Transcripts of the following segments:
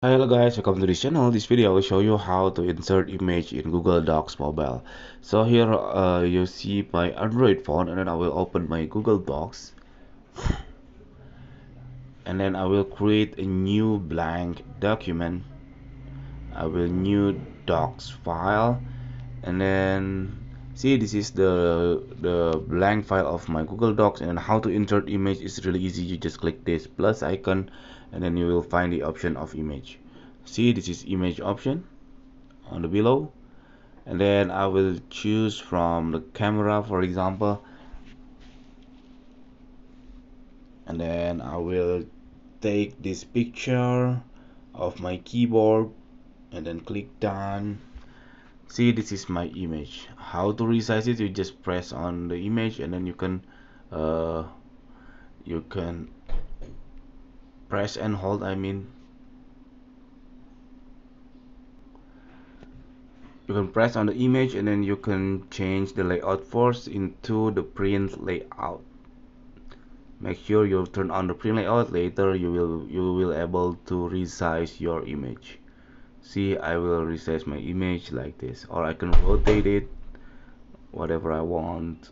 Hi, hello guys, welcome to this channel. This video I will show you how to insert image in Google Docs mobile. So here you see my Android phone, and then I will open my Google Docs, and then I will create a new blank document. I will new docs file, and then see, this is the blank file of my Google Docs. And how to insert image is really easy. You just click this plus icon, and then you will find the option of image. See, this is image option on the below, and then I will choose from the camera, for example, and then I will take this picture of my keyboard and then click done. See, this is my image. How to resize it? You just press on the image, and then uh, you can press and hold, you can press on the image, and then you can change the layout first into the print layout. Make sure you turn on the print layout. Later you will able to resize your image. See, I will resize my image like this, or I can rotate it whatever I want.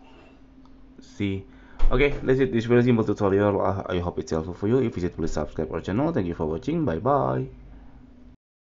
See, okay, that's it. This very simple tutorial. I hope it's helpful for you. If you did, please subscribe our channel. Thank you for watching. Bye bye.